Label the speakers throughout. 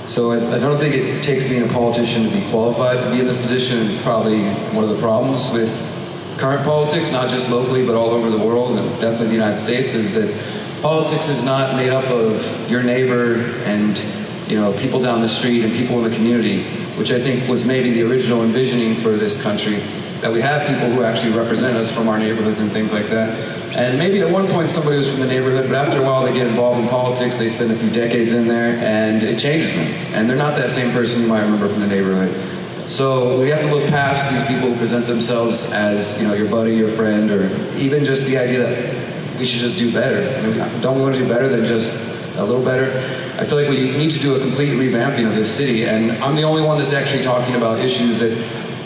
Speaker 1: So I don't think it takes being a politician to be qualified to be in this position. And probably one of the problems with current politics, not just locally, but all over the world, and definitely the United States, is that politics is not made up of your neighbor and people down the street and people in the community, which I think was maybe the original envisioning for this country, that we have people who actually represent us from our neighborhoods and things like that. And maybe at one point somebody was from the neighborhood, but after a while they get involved in politics, they spend a few decades in there, and it changes them. And they're not that same person you might remember from the neighborhood. So we have to look past these people who present themselves as your buddy, your friend, or even just the idea that we should just do better. Don't we want to do better than just a little better? I feel like we need to do a complete revamping of this city, and I'm the only one that's actually talking about issues that,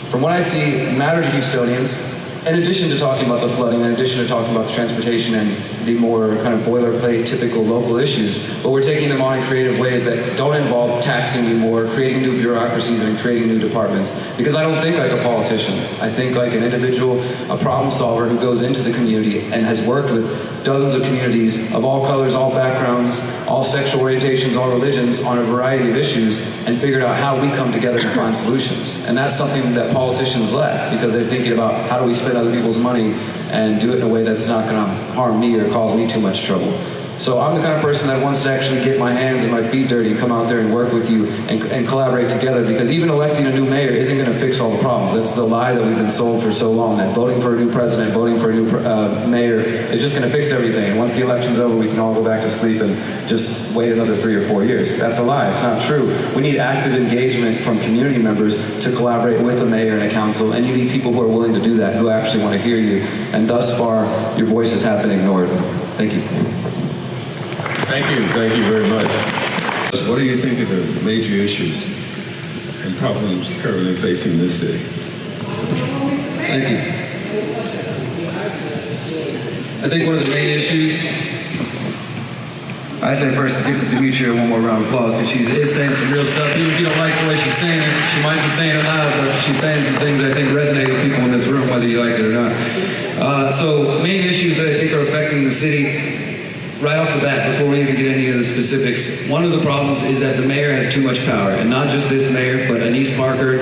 Speaker 1: from what I see, matter to Houstonians, in addition to talking about the flooding, in addition to talking about the transportation and the more kind of boilerplate, typical local issues, but we're taking them on in creative ways that don't involve taxing you more, creating new bureaucracies and creating new departments. Because I don't think like a politician. I think like an individual, a problem solver who goes into the community and has worked with dozens of communities of all colors, all backgrounds, all sexual orientations, all religions on a variety of issues, and figured out how we come together to find solutions. And that's something that politicians lack, because they're thinking about how do we spend other people's money and do it in a way that's not going to harm me or cause me too much trouble. So I'm the kind of person that wants to actually get my hands and my feet dirty and come out there and work with you and collaborate together, because even electing a new mayor isn't going to fix all the problems. That's the lie that we've been sold for so long, that voting for a new president, voting for a new mayor is just going to fix everything. And once the election's over, we can all go back to sleep and just wait another 3 or 4 years. That's a lie. It's not true. We need active engagement from community members to collaborate with the mayor and a council, and you need people who are willing to do that, who actually want to hear you. And thus far, your voices have been ignored. Thank you.
Speaker 2: Thank you very much. What do you think are the major issues and problems currently facing this city?
Speaker 1: Thank you. I think one of the main issues, I say first to give Demetria one more round of applause, because she is saying some real stuff. Even if you don't like the way she's saying it, she might be saying it loud, but she's saying some things that I think resonate with people in this room, whether you like it or not. So main issues that I think are affecting the city, right off the bat, before we even get into the specifics, one of the problems is that the mayor has too much power. And not just this mayor, but Anise Parker,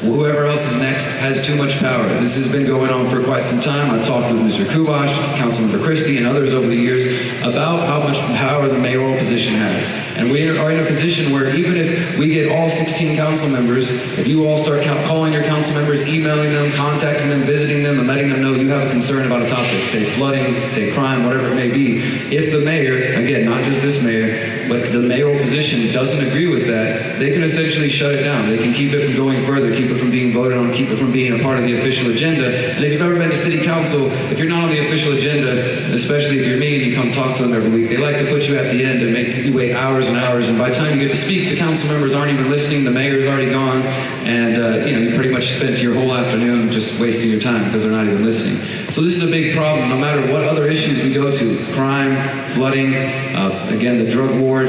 Speaker 1: whoever else is next, has too much power. This has been going on for quite some time. I've talked with Mr. Kubash, Councilmember Christie, and others over the years about how much power the mayoral position has. And we are in a position where even if we get all 16 council members, if you all start calling your council members, emailing them, contacting them, visiting them, and letting them know you have a concern about a topic, say flooding, say crime, whatever it may be, if the mayor, again, not just this mayor, but the mayoral position doesn't agree with that, they can essentially shut it down. They can keep it from going further, keep it from being voted on, keep it from being a part of the official agenda. And if you've ever been to city council, if you're not on the official agenda, and especially if you're me and you come talk to them every week, they like to put you at the end and make you wait hours and hours, and by the time you get to speak, the council members aren't even listening, the mayor's already gone, and you pretty much spent your whole afternoon just wasting your time because they're not even listening. So this is a big problem, no matter what other issues we go to, crime, flooding, again, the drug war,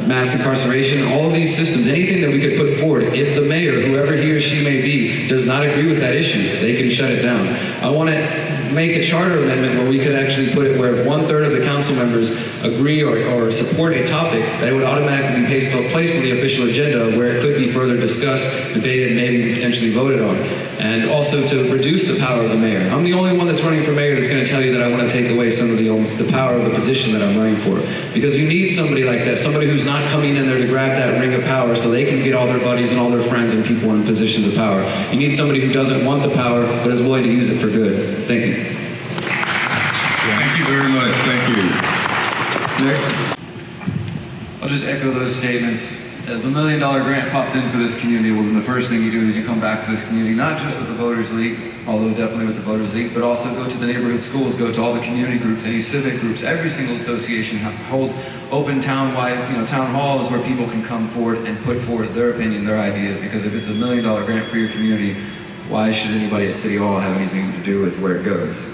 Speaker 1: mass incarceration, all of these systems, anything that we could put forward, if the mayor, whoever he or she may be, does not agree with that issue, they can shut it down. I want to make a charter amendment where we could actually put it where if 1/3 of the council members agree or support a topic, that it would automatically be placed on the official agenda where it could be further discussed, debated, maybe potentially voted on. And also to reduce the power of the mayor. I'm the only one that's running for mayor that's going to tell you that I want to take away some of the power of the position that I'm running for. Because you need somebody like that, somebody who's not coming in there to grab that ring of power so they can get all their buddies and all their friends and people in positions of power. You need somebody who doesn't want the power but is willing to use it for good. Thank you.
Speaker 2: Thank you very much. Thank you. Next.
Speaker 1: I'll just echo those statements. The $1 million grant popped in for this community. Well, then the first thing you do is you come back to this community, not just with the Voters League, although definitely with the Voters League, but also go to the neighborhood schools, go to all the community groups, any civic groups, every single association, hold open town-wide, town halls where people can come forward and put forward their opinion, their ideas, because if it's $1 million grant for your community, why should anybody at City Hall have anything to do with where it goes?